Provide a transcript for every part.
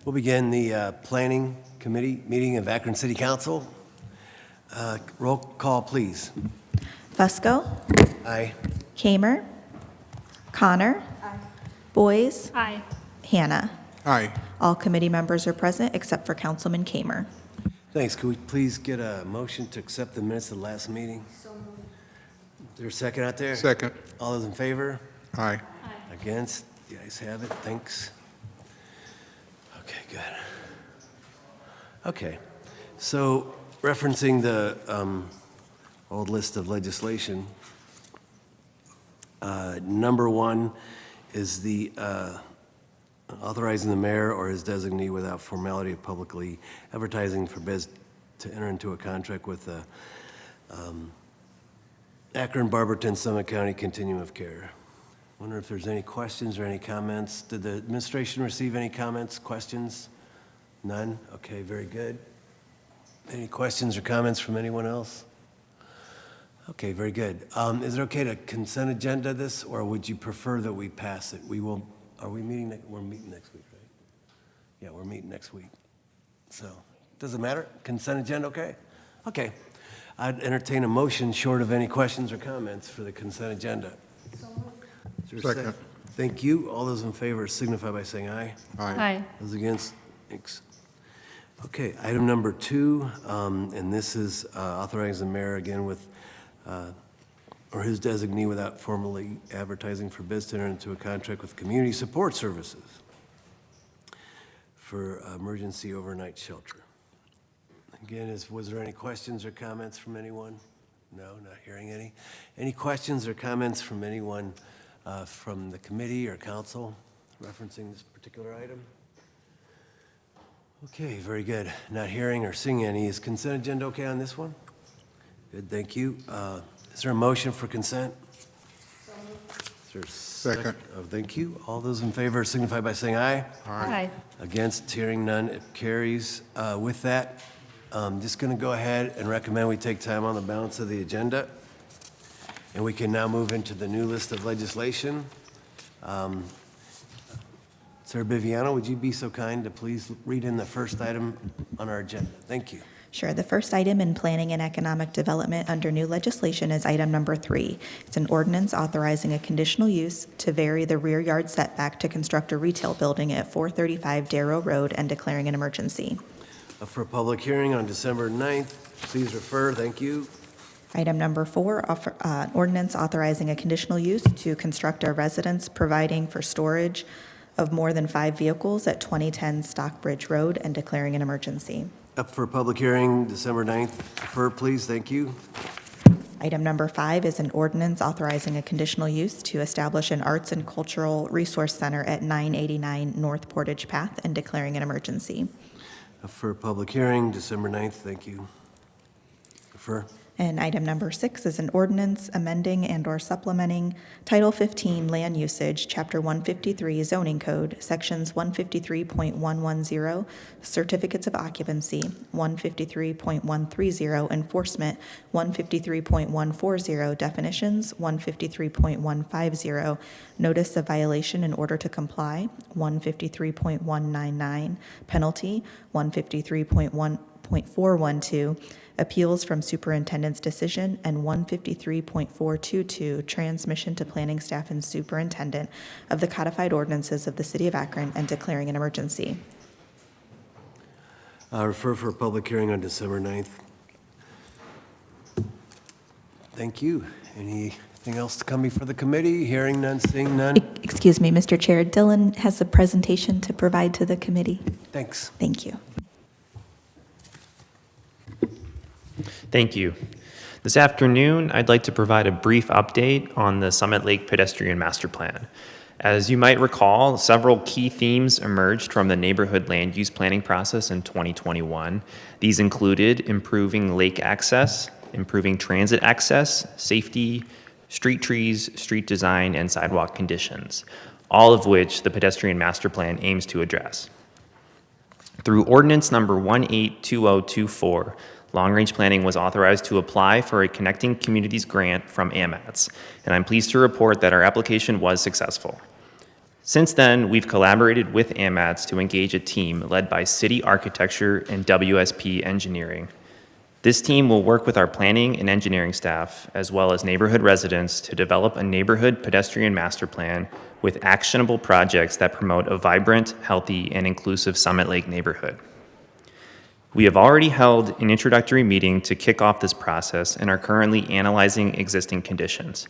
We'll begin the Planning Committee meeting of Akron City Council. Roll call, please. Fusco. Aye. Kamer. Connor. Aye. Boys. Aye. Hannah. Aye. All committee members are present except for Councilman Kamer. Thanks. Could we please get a motion to accept the minutes of the last meeting? So moved. Is there a second out there? Second. All those in favor? Aye. Aye. Against? The ayes have it. Thanks. Okay, good. Okay. So referencing the old list of legislation, number one is the authorizing the mayor or his designee without formality of publicly advertising for bids to enter into a contract with the Akron, Barberton, Summit County Continuum of Care. Wonder if there's any questions or any comments. Did the administration receive any comments, questions? None? Okay, very good. Any questions or comments from anyone else? Okay, very good. Is it okay to consent agenda this, or would you prefer that we pass it? We will, are we meeting, we're meeting next week, right? Yeah, we're meeting next week. So, does it matter? Consent agenda, okay? Okay. I'd entertain a motion short of any questions or comments for the consent agenda. So moved. Is there a Second. Thank you. All those in favor signify by saying aye. Aye. Those against? Thanks. Okay, item number 2, and this is authorizing the mayor again with, or his designee without formally advertising for bids to enter into a contract with Community Support Services for emergency overnight shelter. Again, was there any questions or comments from anyone? No, not hearing any. Any questions or comments from anyone from the committee or council referencing this particular item? Okay, very good. Not hearing or seeing any. Is consent agenda okay on this one? Good, thank you. Is there a motion for consent? Is there a Second. Oh, thank you. All those in favor signify by saying aye. Aye. Against, hearing none, it carries. With that, I'm just going to go ahead and recommend we take time on the balance of the agenda. And we can now move into the new list of legislation. Sarah Biviano, would you be so kind to please read in the first item on our agenda? Thank you. Sure. The first item in Planning and Economic Development under new legislation is item number 3. It's an ordinance authorizing a conditional use to vary the rear yard setback to construct a retail building at 435 Darrow Road and declaring an emergency. For a public hearing on December 9th, please refer. Thank you. Item number 4, ordinance authorizing a conditional use to construct a residence providing for storage of more than 5 vehicles at 2010 Stockbridge Road and declaring an emergency. Up for a public hearing December 9th. Refer, please. Thank you. Item number 5 is an ordinance authorizing a conditional use to establish an arts and cultural resource center at 989 North Portage Path and declaring an emergency. Up for a public hearing December 9th. Thank you. Refer. And item number 6 is an ordinance amending and or supplementing Title 15 Land Usage, Chapter 153 Zoning Code, Sections 153.110, Certificates of Occupancy, 153.130, Enforcement, 153.140, Definitions, 153.150, Notice of Violation in Order to Comply, 153.199, Penalty, 153.412, Appeals from Superintendent's Decision, and 153.422, Transmission to Planning Staff and Superintendent of the Codified Ordinances of the City of Akron and declaring an emergency. Refer for a public hearing on December 9th. Thank you. Anything else to come before the committee? Hearing none, seeing none? Excuse me, Mr. Chair, Dylan has a presentation to provide to the committee. Thanks. Thank you. Thank you. This afternoon, I'd like to provide a brief update on the Summit Lake Pedestrian Master Plan. As you might recall, several key themes emerged from the neighborhood land use planning process in 2021. These included improving lake access, improving transit access, safety, street trees, street design, and sidewalk conditions, all of which the Pedestrian Master Plan aims to address. Through ordinance number 182024, long-range planning was authorized to apply for a Connecting Communities grant from AMATS, and I'm pleased to report that our application was successful. Since then, we've collaborated with AMATS to engage a team led by City Architecture and WSP Engineering. This team will work with our planning and engineering staff, as well as neighborhood residents, to develop a neighborhood pedestrian master plan with actionable projects that promote a vibrant, healthy, and inclusive Summit Lake neighborhood. We have already held an introductory meeting to kick off this process and are currently analyzing existing conditions.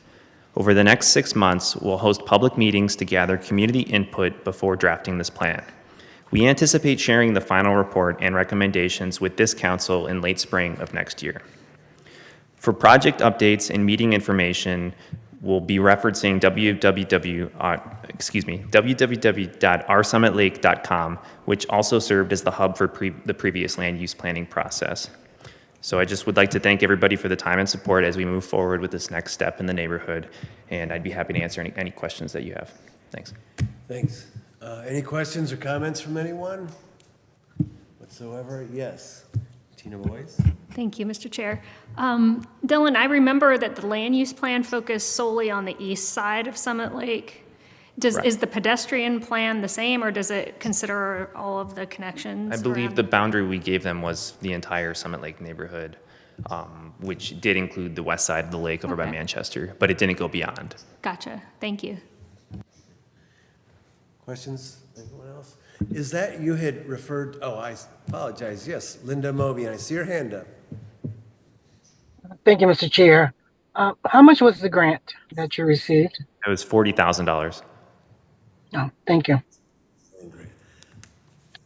Over the next 6 months, we'll host public meetings to gather community input before drafting this plan. We anticipate sharing the final report and recommendations with this council in late spring of next year. For project updates and meeting information, we'll be referencing www.oursummitlake.com, which also served as the hub for the previous land use planning process. So I just would like to thank everybody for the time and support as we move forward with this next step in the neighborhood, and I'd be happy to answer any questions that you have. Thanks. Thanks. Any questions or comments from anyone whatsoever? Yes. Tina Boyce? Thank you, Mr. Chair. Dylan, I remember that the land use plan focused solely on the east side of Summit Lake. Right. Is the pedestrian plan the same, or does it consider all of the connections? I believe around? the boundary we gave them was the entire Summit Lake neighborhood, which did include the west side of the lake over by Okay. Manchester, but it didn't go beyond. Gotcha. Thank you. Questions? Anyone else? Is that, you had referred, oh, I apologize, yes, Linda Moby, I see your hand up. Thank you, Mr. Chair. How much was the grant that you received? It was $40,000. Oh, thank you.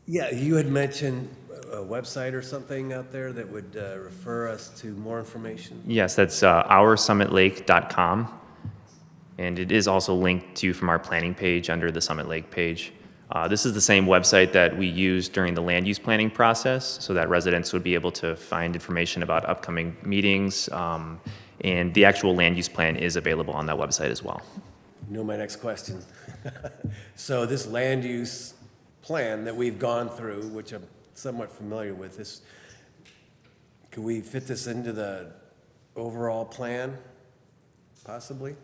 Yeah, you had mentioned a website or something out there that would refer us to more information. Yes, that's oursummitlake.com. And it is also linked to from our planning page under the Summit Lake page. This is the same website that we used during the land use planning process, so that residents would be able to find information about upcoming meetings. And the actual land use plan is available on that website as well. You know my next question. So this land use plan that we've gone through, which I'm somewhat familiar with, this, could we fit this into the overall plan, possibly?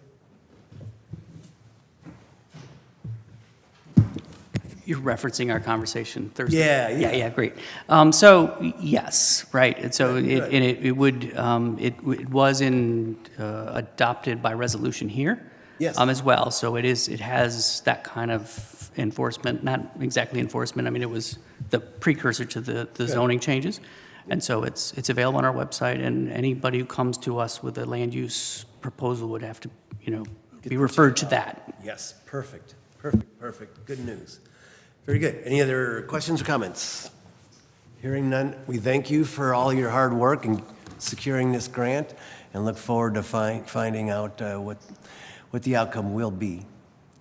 You're referencing our conversation Thursday? Yeah. Great. So, yes, right, and so Good. it was adopted by resolution here. Yes. As well, so it has that kind of enforcement, not exactly enforcement, I mean, it was the precursor to the zoning changes. And so it's available on our website, and anybody who comes to us with a land use proposal would have to, be referred to that. Yes, perfect. Good news. Very good. Any other questions or comments? Hearing none, we thank you for all your hard work in securing this grant and look forward to finding out what the outcome will be.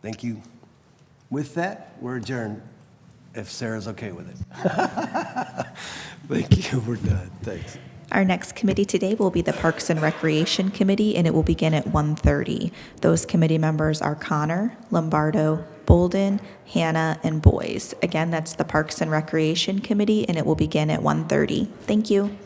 Thank you. With that, we're adjourned, if Sarah's okay with it. Thank you. We're done. Thanks. Our next committee today will be the Parks and Recreation Committee, and it will begin at 1:30. Those committee members are Connor, Lombardo, Bolden, Hannah, and Boyes. Again, that's the Parks and Recreation Committee, and it will begin at 1:30. Thank you.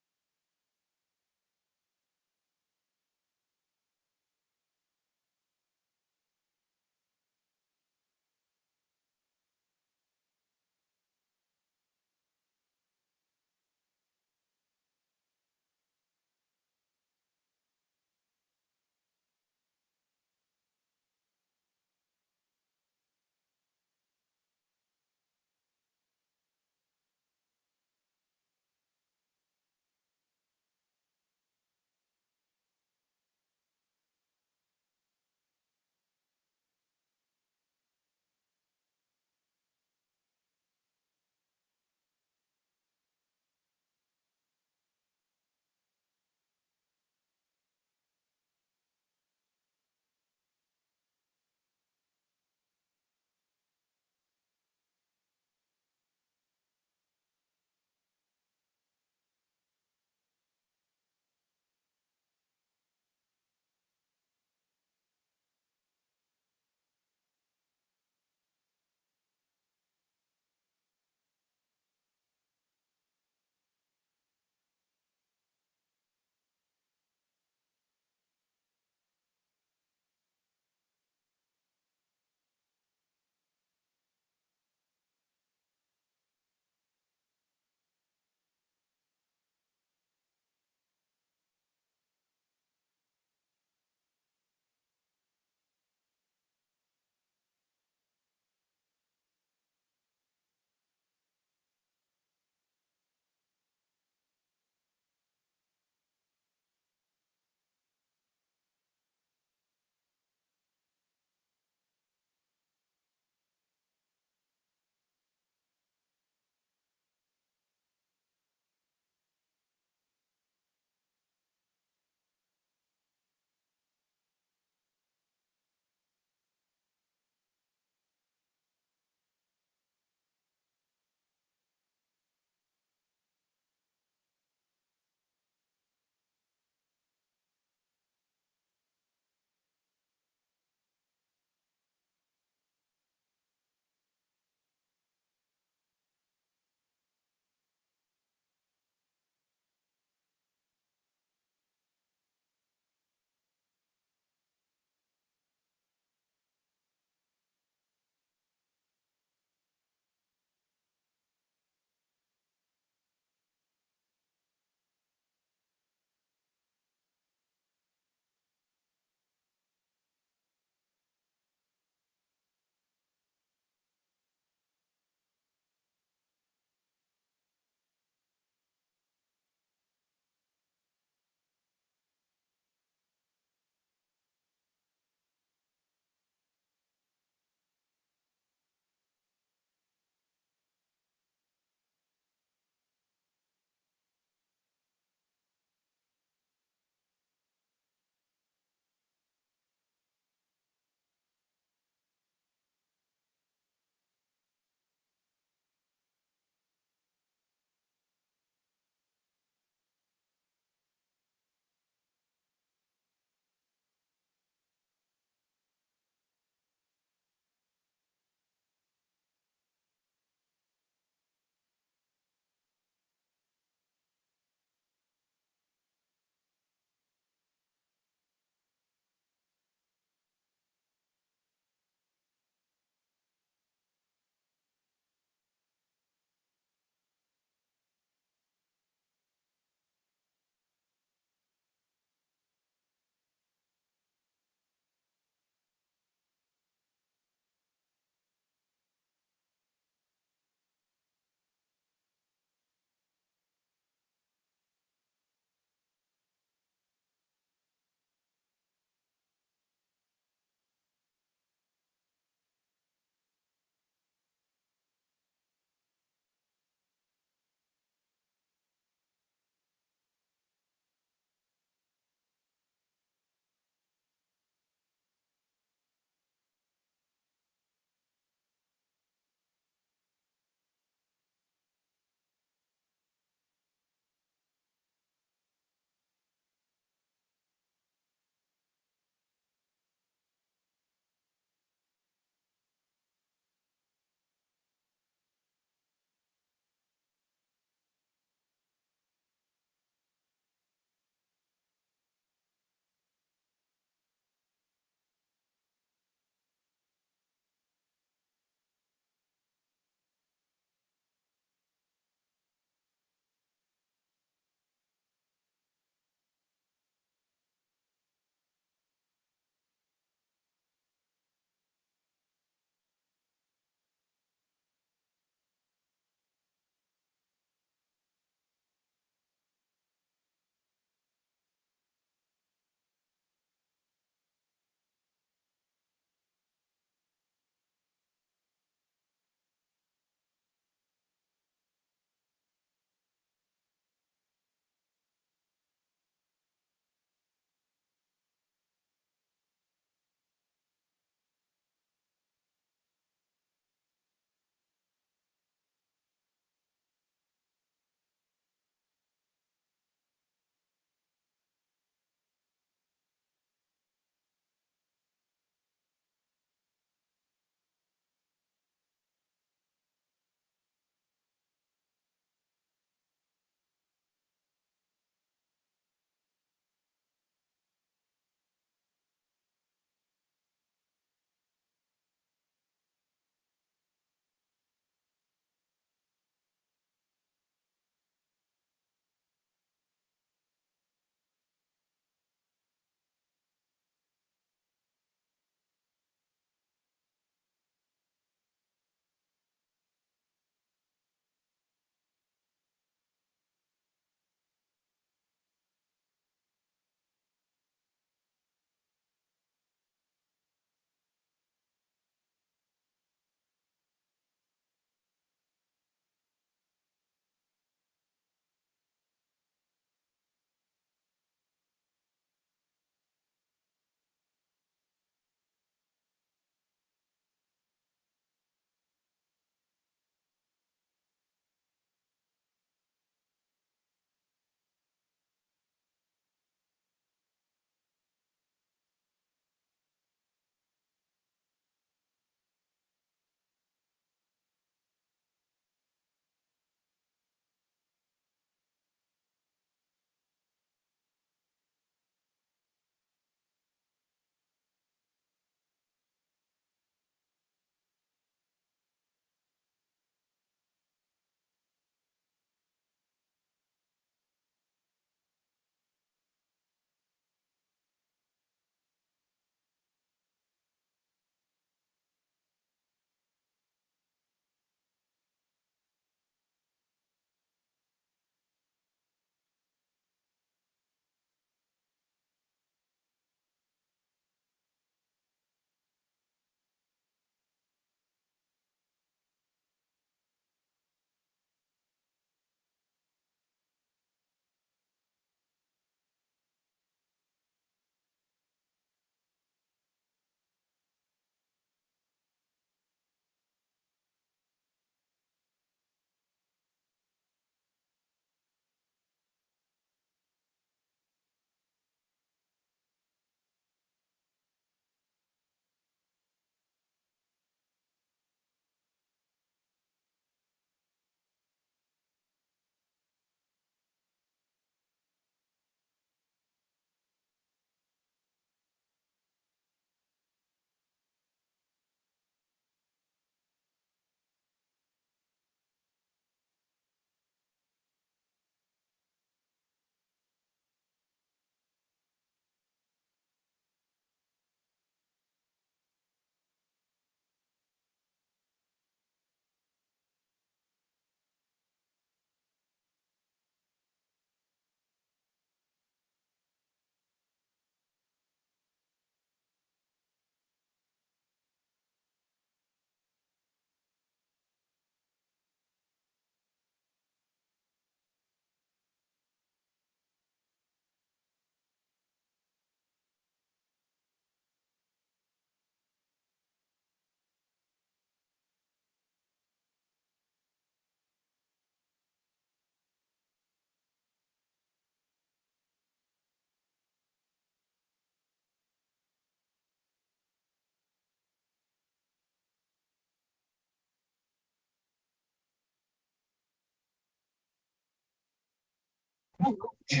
You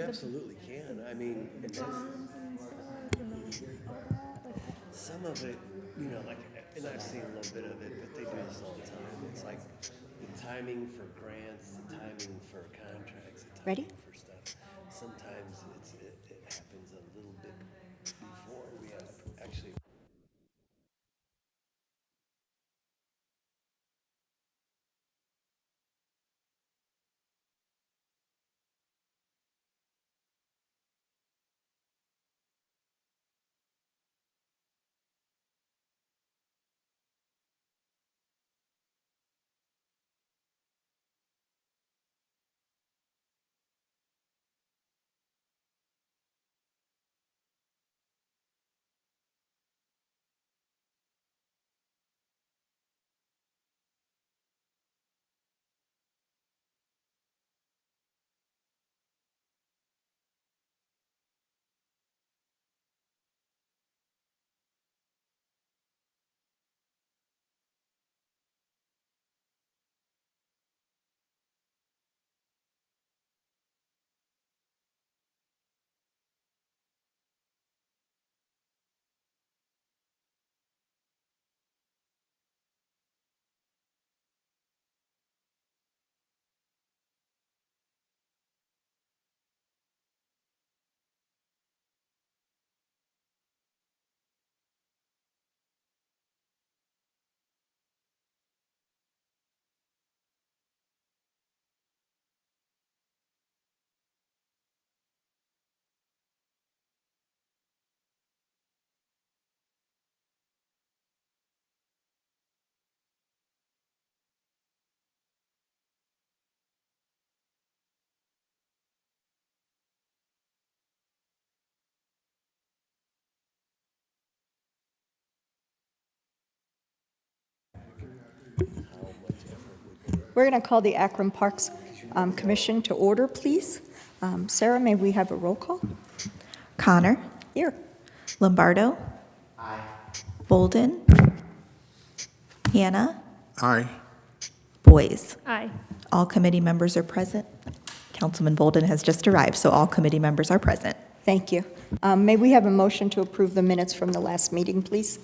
absolutely can. I mean, and that's, some of it, you know, like, and I've seen a little bit of it, but they do this all the time. It's like the timing for grants, the timing for contracts, the Ready? timing for stuff. Sometimes it happens a little bit before we have actually. We're going to call the Akron Parks Commission to order, please. Sarah, may we have a roll call? Connor, Here. Lombardo. Aye. Bolden. Hannah. Aye. Boys. Aye. All committee members are present. Councilman Bolden has just arrived, so all committee members are present. Thank you. May we have a motion to approve the minutes from the last meeting, please?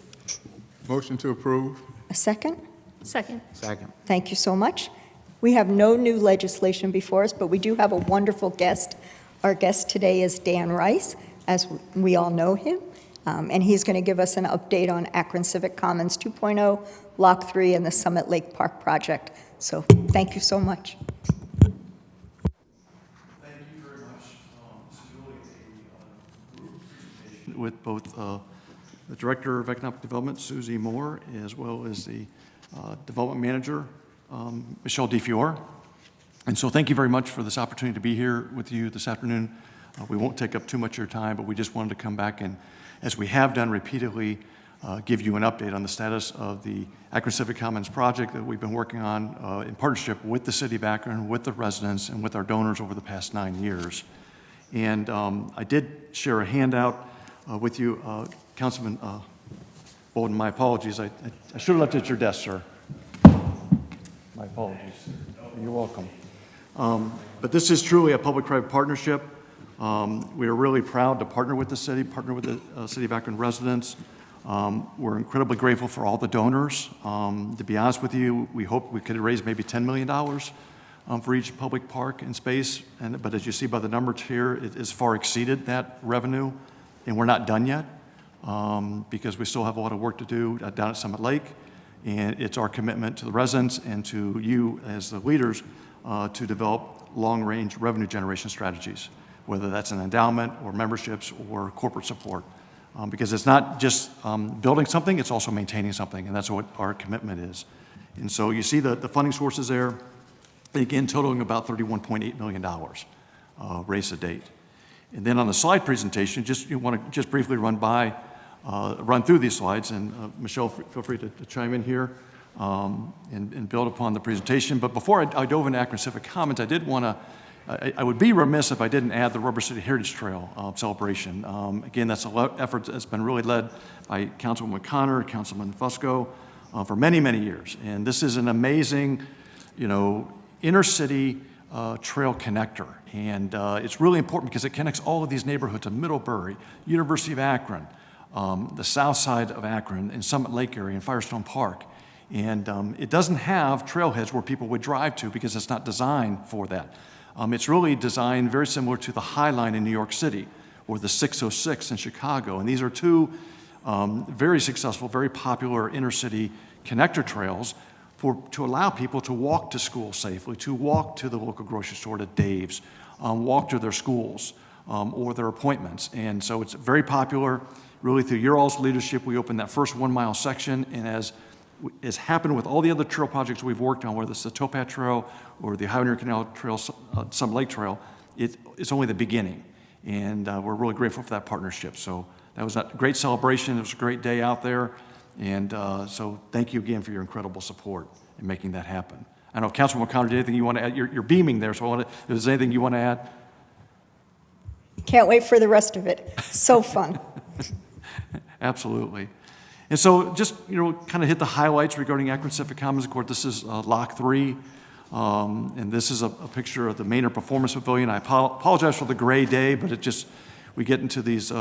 Motion to approve. A second? Second. Second. Thank you so much. We have no new legislation before us, but we do have a wonderful guest. Our guest today is Dan Rice, as we all know him, and he's going to give us an update on Akron Civic Commons 2.0, Lock 3, and the Summit Lake Park project. So thank you so much. Thank you very much. This is really a group presentation with both the Director of Economic Development, Susie Moore, as well as the Development Manager, Michelle DeFiore. And so thank you very much for this opportunity to be here with you this afternoon. We won't take up too much of your time, but we just wanted to come back and, as we have done repeatedly, give you an update on the status of the Akron Civic Commons project that we've been working on in partnership with the City of Akron, with the residents, and with our donors over the past 9 years. And I did share a handout with you, Councilman Bolden. My apologies. I should have left it at your desk, sir. My apologies. You're welcome. But this is truly a public-private partnership. We are really proud to partner with the city, partner with the City of Akron residents. We're incredibly grateful for all the donors. To be honest with you, we hope we could raise maybe $10 million for each public park and space. But as you see by the numbers here, it has far exceeded that revenue, and we're not done yet because we still have a lot of work to do down at Summit Lake. And it's our commitment to the residents and to you as the leaders to develop long-range revenue generation strategies, whether that's an endowment or memberships or corporate support. Because it's not just building something, it's also maintaining something, and that's what our commitment is. And so you see the funding sources there, again, totaling about $31.8 million raised to date. And then on the slide presentation, you want to just briefly run through these slides, and Michelle, feel free to chime in here. and build upon the presentation. But before I dove into Akron Civic Commons, I did want to, I would be remiss if I didn't add the Rubber City Heritage Trail celebration. Again, that's an effort that's been really led by Councilwoman Connor, Councilman Fusco for many, many years. And this is an amazing, inner city trail connector. And it's really important because it connects all of these neighborhoods of Middlebury, University of Akron, the south side of Akron, and Summit Lake area, and Firestone Park. And it doesn't have trailheads where people would drive to because it's not designed for that. It's really designed very similar to the High Line in New York City or the 606 in Chicago. And these are two very successful, very popular inner city connector trails to allow people to walk to school safely, to walk to the local grocery store, to Dave's, walk to their schools or their appointments. And so it's very popular. Really, through your all's leadership, we opened that first 1 mile section, and as happened with all the other trail projects we've worked on, whether it's the Towpath Trail or the Highway Canal Trail, Summit Lake Trail, it's only the beginning. And we're really grateful for that partnership. So that was a great celebration. It was a great day out there. And so thank you again for your incredible support in making that happen. I don't know, Councilman O'Connor, did anything you want to add? You're beaming there, so if there's anything you want to add? Can't wait for the rest of it. So fun. Absolutely. And so just, kind of hit the highlights regarding Akron Civic Commons. Of course, this is Lock 3, and this is a picture of the Maynard Performance Pavilion. I apologize for the gray day, but we get into these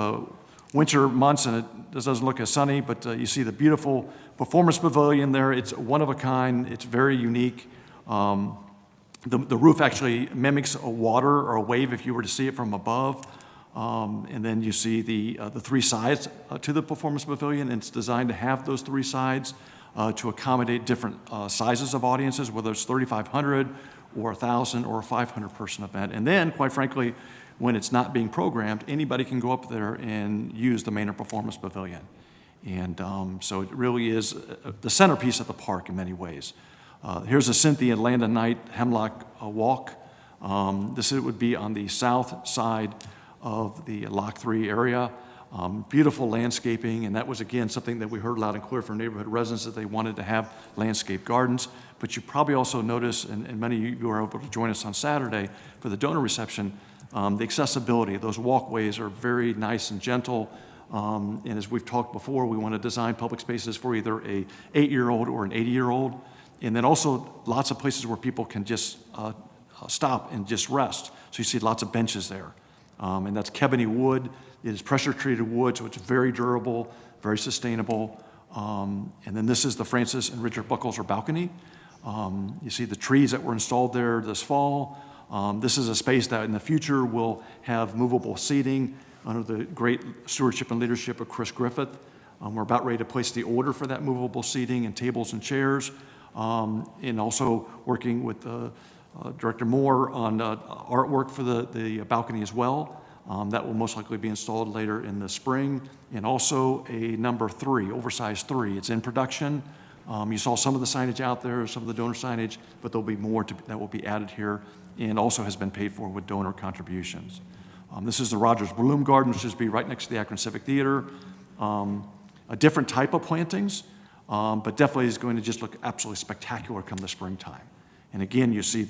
winter months and it doesn't look as sunny, but you see the beautiful Performance Pavilion there. It's one of a kind. It's very unique. The roof actually mimics a water or a wave if you were to see it from above. And then you see the three sides to the Performance Pavilion, and it's designed to have those three sides to accommodate different sizes of audiences, whether it's 3,500 or 1,000 or a 500-person event. And then, quite frankly, when it's not being programmed, anybody can go up there and use the Maynard Performance Pavilion. And so it really is the centerpiece of the park in many ways. Here's a Cynthia Landa Night Hemlock Walk. This would be on the south side of the Lock 3 area. Beautiful landscaping, and that was, again, something that we heard loud and clear from neighborhood residents that they wanted to have landscape gardens. But you probably also noticed, and many of you were able to join us on Saturday for the donor reception, the accessibility. Those walkways are very nice and gentle. And as we've talked before, we want to design public spaces for either a 8-year-old or an 80-year-old. And then also lots of places where people can just stop and just rest. So you see lots of benches there. And that's Kebony wood. It is pressure-treated wood, so it's very durable, very sustainable. And then this is the Francis and Richard Buckles balcony. You see the trees that were installed there this fall. This is a space that in the future will have movable seating under the great stewardship and leadership of Chris Griffith. We're about ready to place the order for that movable seating and tables and chairs, and also working with Director Moore on artwork for the balcony as well. That will most likely be installed later in the spring. And also a number 3, oversized 3. It's in production. You saw some of the signage out there, some of the donor signage, but there'll be more that will be added here and also has been paid for with donor contributions. This is the Rogers Bloom Garden, which is be right next to the Akron Civic Theater. A different type of plantings, but definitely is going to just look absolutely spectacular come the springtime. And again, you see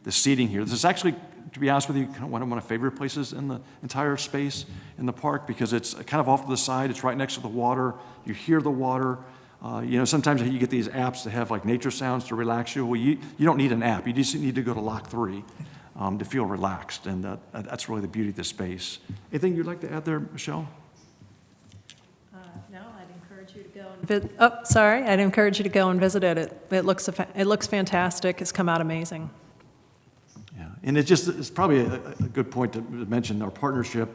the seating here. This is actually, to be honest with you, kind of one of my favorite places in the entire space in the park because it's kind of off to the side. It's right next to the water. You hear the water. Sometimes you get these apps that have like nature sounds to relax you. Well, you don't need an app. You just need to go to Lock 3 to feel relaxed. And that's really the beauty of this space. Anything you'd like to add there, Michelle? No, I'd encourage you to go and I'd encourage you to go and visit it. It looks fantastic. It's come out amazing. Yeah, and it's probably a good point to mention our partnership.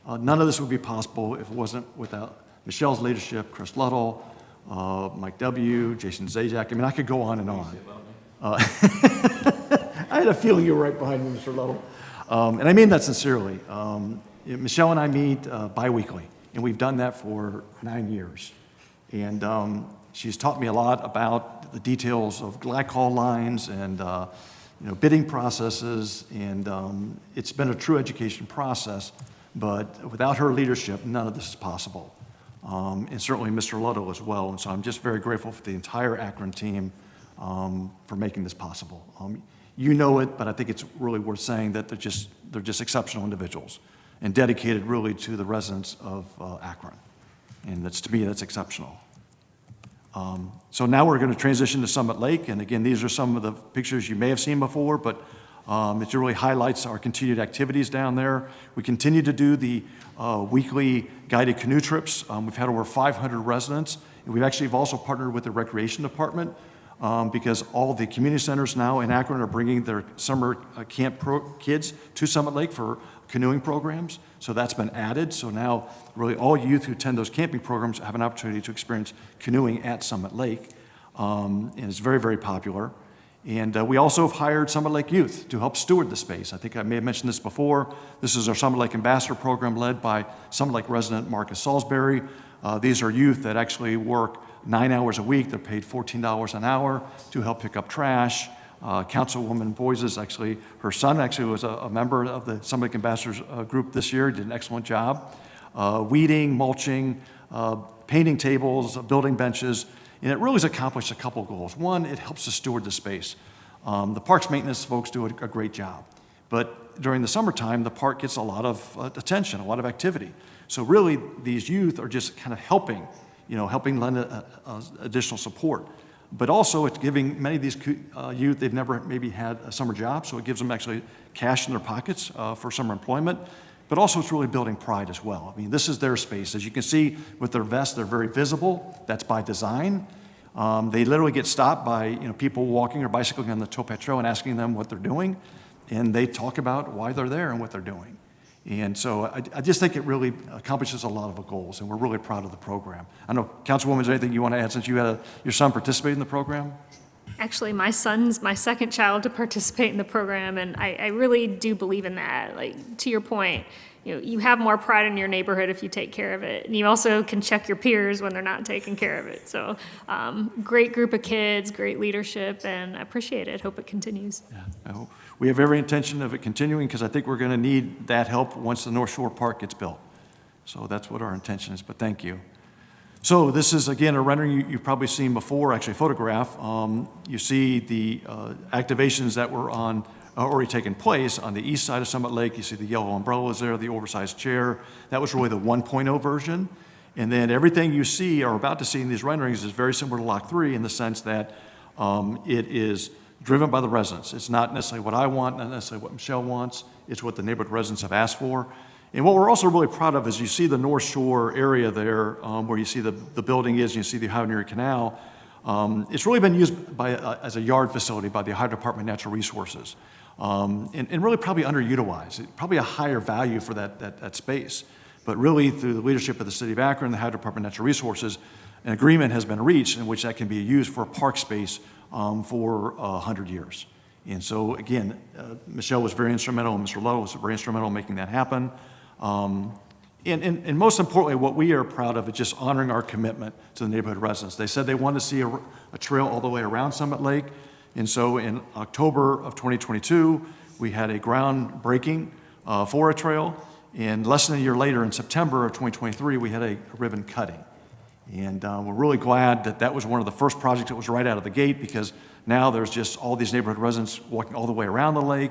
None of this would be possible if it wasn't without Michelle's leadership, Chris Luddle, Mike W., Jason Zajac. I mean, I could go on and on. I had a feeling you were right behind me, Mr. Luddle. And I mean that sincerely. Michelle and I meet bi-weekly, and we've done that for 9 years. And she's taught me a lot about the details of glycol lines and bidding processes, and it's been a true education process, but without her leadership, none of this is possible. and certainly Mr. Ludlow as well. And so I'm just very grateful for the entire Akron team for making this possible. You know it, but I think it's really worth saying that they're just exceptional individuals and dedicated really to the residents of Akron. And that's, to me, that's exceptional. So now we're going to transition to Summit Lake. And again, these are some of the pictures you may have seen before, but it really highlights our continued activities down there. We continue to do the weekly guided canoe trips. We've had over 500 residents. And we've actually also partnered with the Recreation Department because all the community centers now in Akron are bringing their summer camp kids to Summit Lake for canoeing programs. So that's been added. So now really all youth who attend those camping programs have an opportunity to experience canoeing at Summit Lake. And it's very, very popular. And we also have hired Summit Lake youth to help steward the space. I think I may have mentioned this before. This is our Summit Lake Ambassador program led by Summit Lake resident Marcus Salisbury. These are youth that actually work 9 hours a week. They're paid $14 an hour to help pick up trash. Councilwoman Boyes, actually, her son actually was a member of the Summit Lake Ambassadors group this year, did an excellent job. Weeding, mulching, painting tables, building benches, and it really has accomplished a couple goals. One, it helps to steward the space. The parks maintenance folks do a great job, but during the summertime, the park gets a lot of attention, a lot of activity. So really, these youth are just kind of helping lend additional support. But also, it's giving many of these youth, they've never maybe had a summer job, so it gives them actually cash in their pockets for summer employment. But also, it's really building pride as well. I mean, this is their space. As you can see with their vests, they're very visible. That's by design. They literally get stopped by people walking or bicycling on the towpath trail and asking them what they're doing. And they talk about why they're there and what they're doing. And so I just think it really accomplishes a lot of goals, and we're really proud of the program. I know, Councilwoman, is there anything you want to add since you had your son participate in the program? Actually, my son's my second child to participate in the program, and I really do believe in that. Like, to your point, you have more pride in your neighborhood if you take care of it. And you also can check your peers when they're not taking care of it. So great group of kids, great leadership, and I appreciate it. Hope it continues. Yeah, we have every intention of it continuing because I think we're going to need that help once the North Shore Park gets built. So that's what our intention is, but thank you. So this is, again, a rendering you've probably seen before, actually a photograph. You see the activations that were already taken place on the east side of Summit Lake. You see the yellow umbrellas there, the oversized chair. That was really the 1.0 version. And then everything you see or about to see in these renderings is very similar to Lock 3 in the sense that it is driven by the residents. It's not necessarily what I want, not necessarily what Michelle wants. It's what the neighborhood residents have asked for. And what we're also really proud of is you see the North Shore area there where you see the building is and you see the Ohio Erie Canal. It's really been used as a yard facility by the Ohio Department of Natural Resources. And really probably underutilized. Probably a higher value for that space. But really through the leadership of the City of Akron, the Ohio Department of Natural Resources, an agreement has been reached in which that can be used for a park space for 100 years. And so again, Michelle was very instrumental and Mr. Ludlow was very instrumental in making that happen. And most importantly, what we are proud of is just honoring our commitment to the neighborhood residents. They said they wanted to see a trail all the way around Summit Lake. And so in October of 2022, we had a groundbreaking for a trail. And less than a year later, in September of 2023, we had a ribbon cutting. And we're really glad that that was one of the first projects that was right out of the gate because now there's just all these neighborhood residents walking all the way around the lake,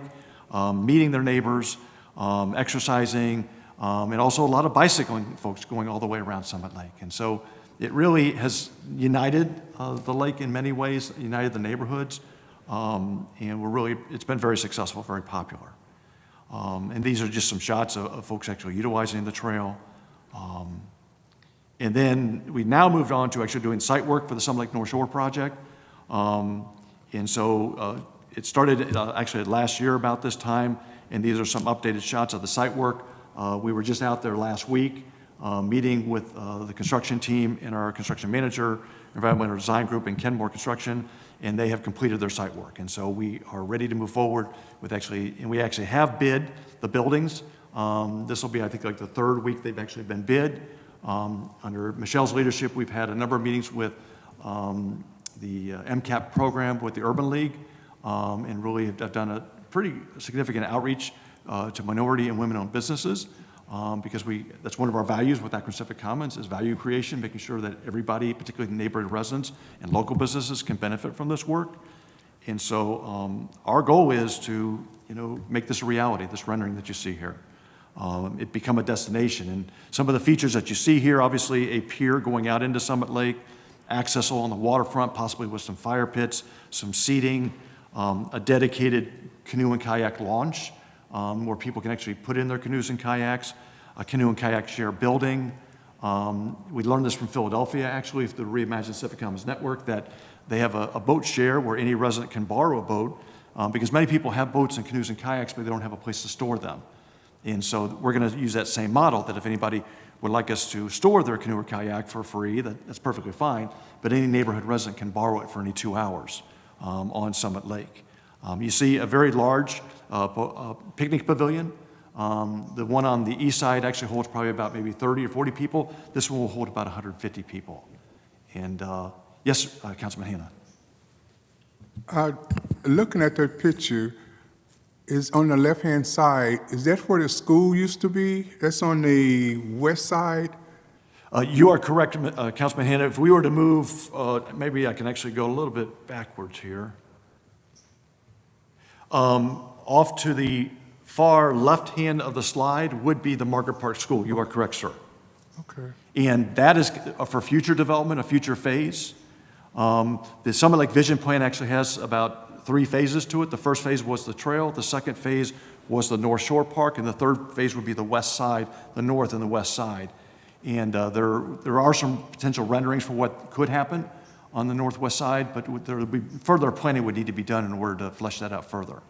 meeting their neighbors, exercising, and also a lot of bicycling folks going all the way around Summit Lake. And so it really has united the lake in many ways, united the neighborhoods, and it's been very successful, very popular. And these are just some shots of folks actually utilizing the trail. And then we now moved on to actually doing site work for the Summit Lake North Shore project. And so it started actually last year about this time, and these are some updated shots of the site work. We were just out there last week meeting with the construction team and our construction manager, environmental design group in Kenmore Construction, and they have completed their site work. And so we are ready to move forward with we actually have bid the buildings. This will be, I think, like the third week they've actually been bid. Under Michelle's leadership, we've had a number of meetings with the MCAP program with the Urban League, and really have done a pretty significant outreach to minority and women-owned businesses. because that's one of our values with Akron Civic Commons is value creation, making sure that everybody, particularly neighborhood residents and local businesses, can benefit from this work. And so our goal is to, make this a reality, this rendering that you see here. It become a destination. And some of the features that you see here, obviously a pier going out into Summit Lake, access along the waterfront, possibly with some fire pits, some seating, a dedicated canoe and kayak launch where people can actually put in their canoes and kayaks, a canoe and kayak share building. We learned this from Philadelphia, actually, the Reimagined Civic Commons Network, that they have a boat share where any resident can borrow a boat because many people have boats and canoes and kayaks, but they don't have a place to store them. And so we're going to use that same model, that if anybody would like us to store their canoe or kayak for free, that's perfectly fine, but any neighborhood resident can borrow it for any 2 hours on Summit Lake. You see a very large picnic pavilion. The one on the east side actually holds probably about maybe 30 or 40 people. This one will hold about 150 people. And yes, Councilman Hanna. Looking at that picture, is on the left-hand side, is that where the school used to be? That's on the west side? You are correct, Councilman Hanna. If we were to move, maybe I can actually go a little bit backwards here. Off to the far left hand of the slide would be the Margaret Park School. You are correct, sir. Okay. And that is for future development, a future phase. The Summit Lake Vision Plan actually has about 3 phases to it. The first phase was the trail. The second phase was the North Shore Park. And the third phase would be the west side, the north and the west side. And there are some potential renderings for what could happen on the northwest side, but there will be further planning would need to be done in order to flesh that out further.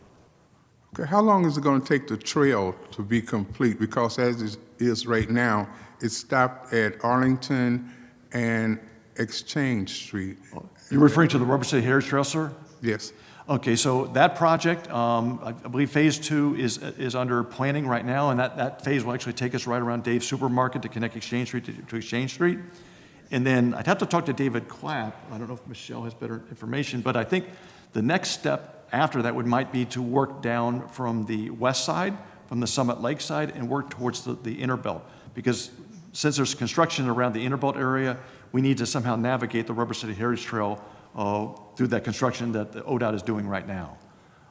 Okay, how long is it going to take the trail to be complete? Because as it is right now, it's stopped at Arlington and Exchange Street. You're referring to the Rubber City Heritage Trail, sir? Yes. Okay, so that project, I believe phase 2 is under planning right now, and that phase will actually take us right around Dave's Supermarket to connect Exchange Street to Exchange Street. And then I'd have to talk to David Clapp. I don't know if Michelle has better information, but I think the next step after that might be to work down from the west side, from the Summit Lake side, and work towards the inner belt. Because since there's construction around the inner belt area, we need to somehow navigate the Rubber City Heritage Trail through that construction that the ODOT is doing right now.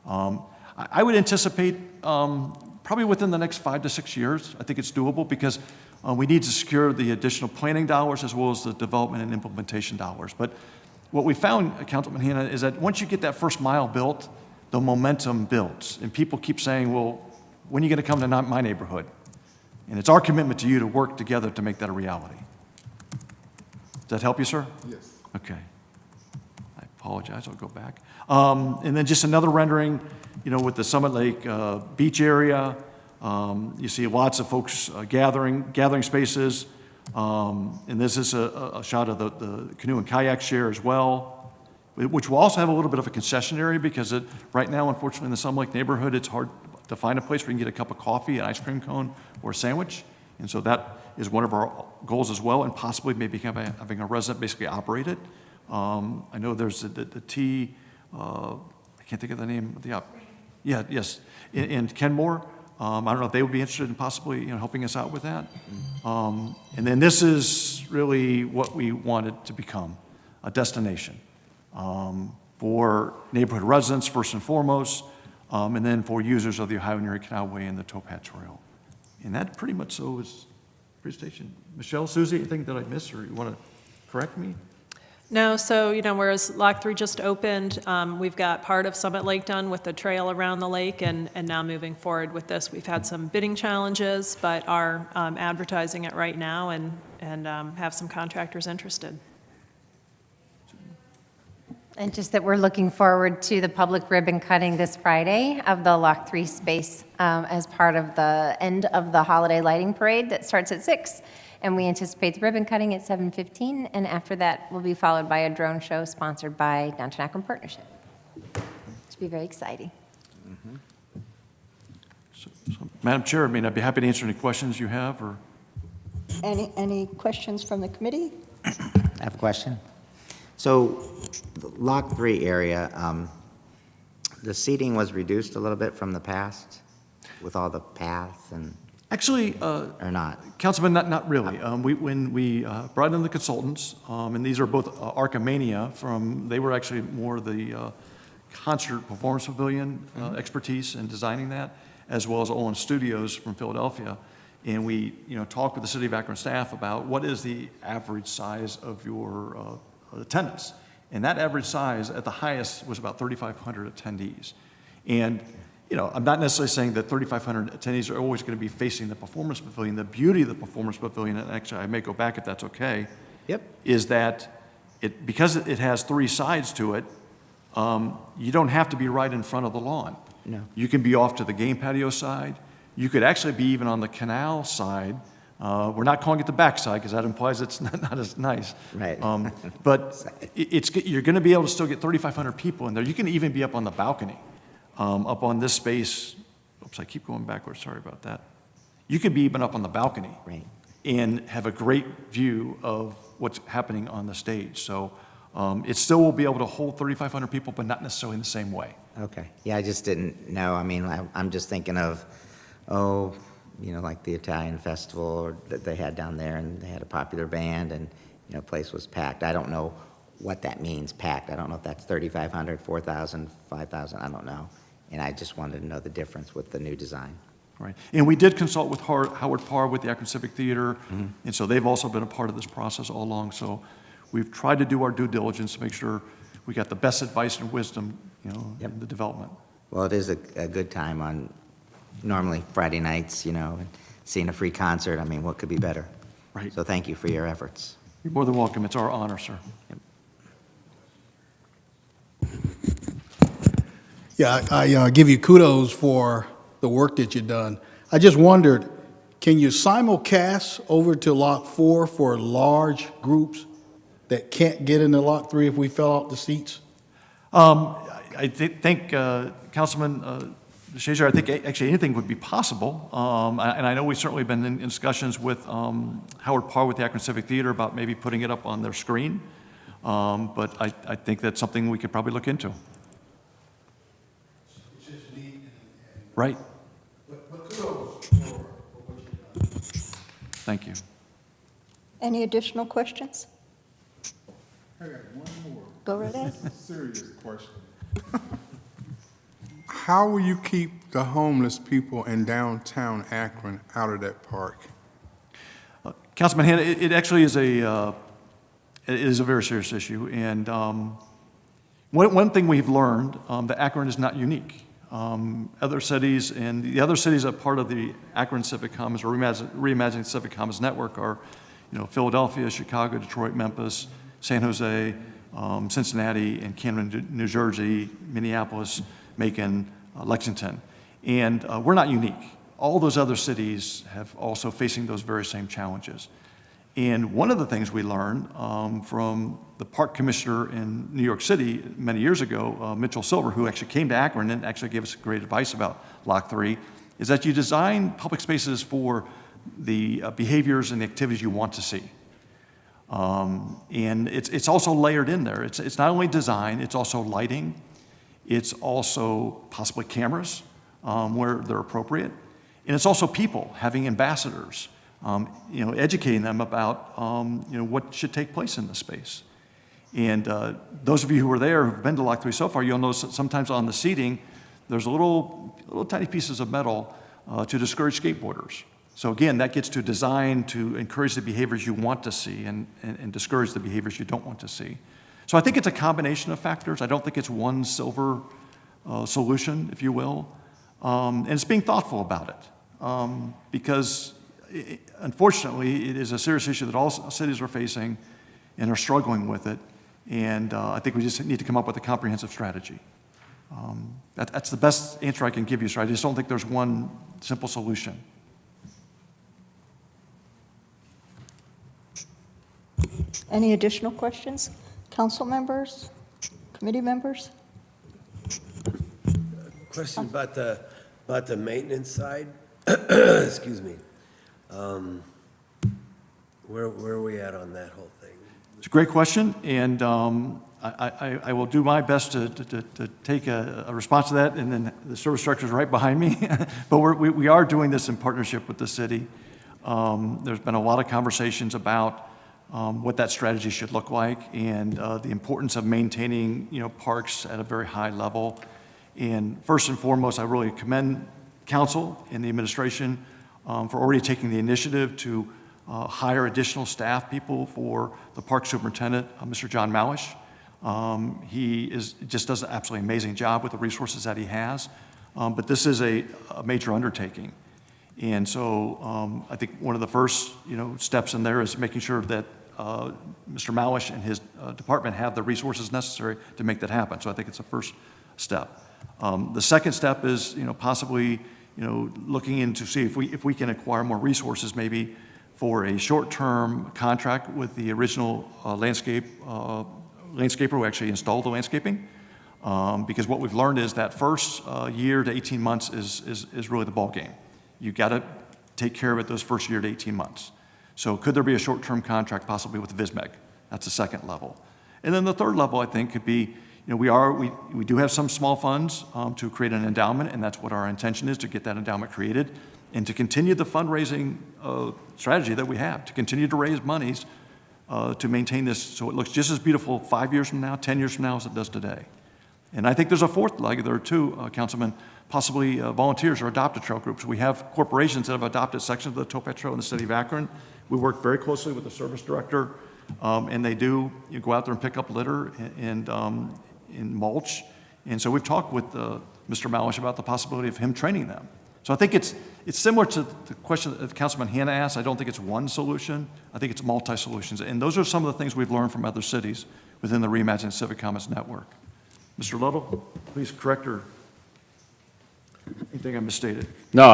I would anticipate probably within the next 5 to 6 years. I think it's doable because we need to secure the additional planning dollars as well as the development and implementation dollars. But what we found, Councilman Hanna, is that once you get that first mile built, the momentum builds. And people keep saying, well, when are you going to come to my neighborhood? And it's our commitment to you to work together to make that a reality. Does that help you, sir? Yes. Okay. I apologize. I'll go back. And then just another rendering, with the Summit Lake beach area. You see lots of folks gathering spaces. And this is a shot of the canoe and kayak share as well, which will also have a little bit of a concession area because right now, unfortunately, in the Summit Lake neighborhood, it's hard to find a place where you can get a cup of coffee, an ice cream cone, or a sandwich. And so that is one of our goals as well, and possibly maybe having a resident basically operate it. I know there's the T, I can't think of the name of the yes, and Kenmore. I don't know if they would be interested in possibly helping us out with that. And then this is really what we wanted to become, a destination for neighborhood residents first and foremost, and then for users of the Ohio and Erie Canalway and the Towpath Trail. And that pretty much so is presentation. Michelle, Susie, anything that I missed or you want to correct me? No, so, whereas Lock 3 just opened, we've got part of Summit Lake done with the trail around the lake, and now moving forward with this. We've had some bidding challenges, but are advertising it right now and have some contractors interested. And just that we're looking forward to the public ribbon cutting this Friday of the Lock 3 space as part of the end of the holiday lighting parade that starts at 6. And we anticipate the ribbon cutting at 7:15, and after that will be followed by a drone show sponsored by Downtown Akron Partnership. It should be very exciting. Mm-hmm. So, Madam Chair, I'd be happy to answer any questions you have. Or Any questions from the committee? I have a question. So, the Lock 3 area, the seating was reduced a little bit from the past with all the paths and... Actually, or not? Councilman, not really. When we brought in the consultants, and these are both Archimania they were actually more the concert performance pavilion expertise in designing that, as well as Olin Studios from Philadelphia. And we, talked with the City of Akron staff about what is the average size of your attendance. And that average size at the highest was about 3,500 attendees. And I'm not necessarily saying that 3,500 attendees are always going to be facing the performance pavilion. The beauty of the performance pavilion, and actually I may go back if that's okay, is that because it has three sides to it, you don't have to be right in front of the lawn. No. You can be off to the game patio side. You could actually be even on the canal side. We're not calling it the back side because that implies it's not as nice. Right. But you're going to be able to still get 3,500 people in there. You can even be up on the balcony. Up on this space, oops, I keep going backwards, sorry about that. You could be even up on the balcony and have a great view of what's happening on the stage. So it still will be able to hold 3,500 people, but not necessarily in the same way. Okay. Yeah, I just didn't know. I mean, I'm just thinking of, like the Italian festival that they had down there, and they had a popular band, and, place was packed. I don't know what that means, packed. I don't know if that's 3,500, 4,000, 5,000, I don't know. And I just wanted to know the difference with the new design. Right. And we did consult with Howard Parr with the Akron Civic Theater, and so they've also been a part of this process all along. So we've tried to do our due diligence to make sure we got the best advice and wisdom, in the development. Well, it is a good time on normally Friday nights, and seeing a free concert. I mean, what could be better? Right. So thank you for your efforts. You're more than welcome. It's our honor, sir. Yeah, I give you kudos for the work that you've done. I just wondered, can you simulcast over to Lot 4 for large groups that can't get into Lot 3 if we fill out the seats? I think, Councilman Shazer, I think actually anything would be possible. And I know we've certainly been in discussions with Howard Parr with the Akron Civic Theater about maybe putting it up on their screen. But I think that's something we could probably look into. Right. But kudos for what you've done. Thank you. Any additional questions? I got one more. Go right ahead. Serious question. How will you keep the homeless people in downtown Akron out of that park? Councilman Hanna, it actually is a very serious issue. And one thing we've learned, that Akron is not unique. Other cities, and the other cities that are part of the Akron Civic Commons or Reimagining Civic Commons Network are, Philadelphia, Chicago, Detroit, Memphis, San Jose, Cincinnati, and Camden, New Jersey, Minneapolis, Macon, Lexington. And we're not unique. All those other cities have also facing those very same challenges. And one of the things we learned from the park commissioner in New York City many years ago, Mitchell Silver, who actually came to Akron and actually gave us great advice about Lock 3, is that you design public spaces for the behaviors and the activities you want to see. And it's also layered in there. It's not only design, it's also lighting. It's also possibly cameras where they're appropriate. And it's also people, having ambassadors. Educating them about, what should take place in the space. And those of you who were there, who've been to Lock 3 so far, you'll notice that sometimes on the seating, there's little tiny pieces of metal to discourage skateboarders. So again, that gets to design to encourage the behaviors you want to see and discourage the behaviors you don't want to see. So I think it's a combination of factors. I don't think it's one silver solution, if you will. And it's being thoughtful about it. Because unfortunately, it is a serious issue that all cities are facing and are struggling with it. And I think we just need to come up with a comprehensive strategy. That's the best answer I can give you, sir. I just don't think there's one simple solution. Any additional questions? Council members, committee members? Question about the maintenance side. Excuse me. Where are we at on that whole thing? It's a great question, and I will do my best to take a response to that, and then the service director is right behind me. But we are doing this in partnership with the city. There's been a lot of conversations about what that strategy should look like, and the importance of maintaining, parks at a very high level. And first and foremost, I really commend council and the administration for already taking the initiative to hire additional staff people for the park superintendent, Mr. John Malish. He just does an absolutely amazing job with the resources that he has. But this is a major undertaking. And so I think one of the first, steps in there is making sure that Mr. Malish and his department have the resources necessary to make that happen. So I think it's the first step. The second step is, possibly, looking into see if we can acquire more resources, maybe for a short-term contract with the original landscaper who actually installed the landscaping. Because what we've learned is that first year to 18 months is really the ball game. You got to take care of it those first year to 18 months. So could there be a short-term contract possibly with VSMEG? That's the second level. And then the third level, I think, could be, we do have some small funds to create an endowment, and that's what our intention is, to get that endowment created and to continue the fundraising strategy that we have, to continue to raise monies to maintain this so it looks just as beautiful 5 years from now, 10 years from now as it does today. And I think there's a fourth leg there too, Councilman, possibly volunteers or adopted trail groups. We have corporations that have adopted sections of the Towpath Trail in the city of Akron. We work very closely with the service director, and they do go out there and pick up litter and mulch. And so we've talked with Mr. Malish about the possibility of him training them. So I think it's similar to the question that Councilman Hanna asked. I don't think it's one solution. I think it's multi-solutions. And those are some of the things we've learned from other cities within the Reimagined Civic Commons Network. Mr. Little, please correct or anything I misstated. No,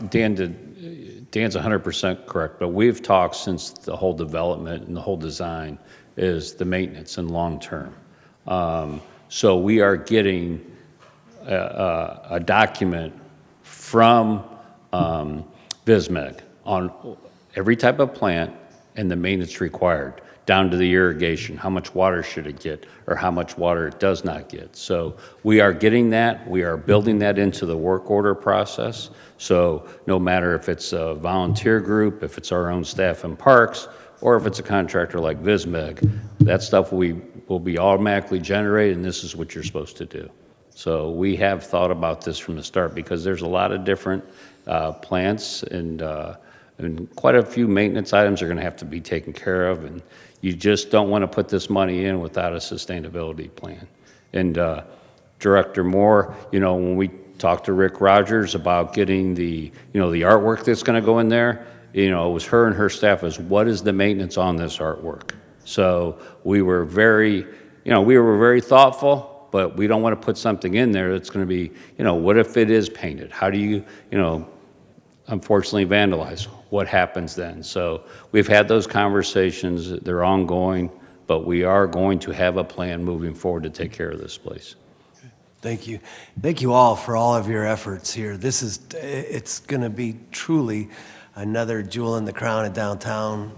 Dan's 100% correct, but we've talked since the whole development and the whole design is the maintenance and long-term. So we are getting a document from VSMEG on every type of plant and the maintenance required, down to the irrigation, how much water should it get, or how much water it does not get. So we are getting that, we are building that into the work order process. So no matter if it's a volunteer group, if it's our own staff in parks, or if it's a contractor like VSMEG, that stuff will be automatically generated, and this is what you're supposed to do. So we have thought about this from the start, because there's a lot of different plants and quite a few maintenance items are going to have to be taken care of, and you just don't want to put this money in without a sustainability plan. And Director Moore, when we talked to Rick Rogers about getting the artwork that's going to go in there, it was her and her staff was, what is the maintenance on this artwork? So we were very thoughtful, but we don't want to put something in there that's going to be, what if it is painted? How do you, unfortunately vandalize? What happens then? So we've had those conversations, they're ongoing, but we are going to have a plan moving forward to take care of this place. Thank you. Thank you all for all of your efforts here. It's going to be truly another jewel in the crown of downtown.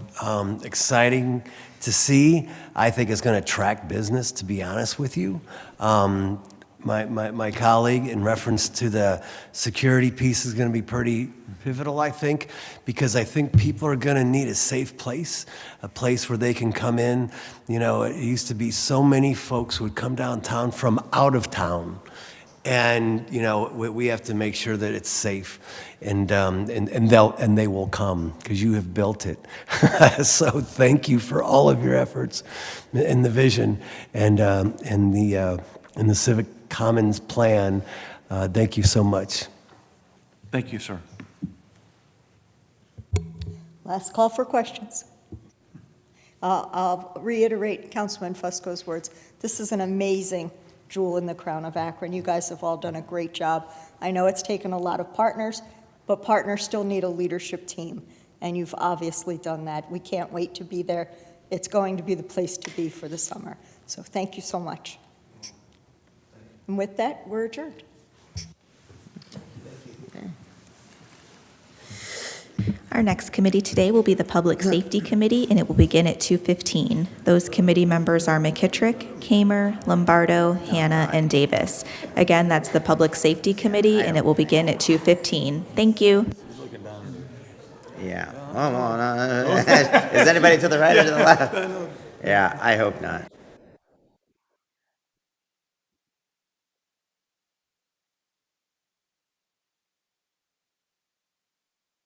Exciting to see. I think it's going to attract business, to be honest with you. My colleague, in reference to the security piece, is going to be pretty pivotal, I think, because I think people are going to need a safe place, a place where they can come in. It used to be so many folks would come downtown from out of town, and we have to make sure that it's safe, and they will come because you have built it. So thank you for all of your efforts and the vision and the Civic Commons plan. Thank you so much. Thank you, sir. Last call for questions. I'll reiterate Councilman Fusco's words. This is an amazing jewel in the crown of Akron. You guys have all done a great job. I know it's taken a lot of partners, but partners still need a leadership team, and you've obviously done that. We can't wait to be there. It's going to be the place to be for the summer. So thank you so much. And with that, we're adjourned. All Our next committee today will be the Public Safety Committee, and it will begin at 2:15. Those committee members are McKittrick, Kamer, Lombardo, Hannah, and Davis. Again, that's the Public Safety Committee, and it will begin at 2:15. Thank you. Yeah. Is anybody to the right or to the left? Yeah, I hope not.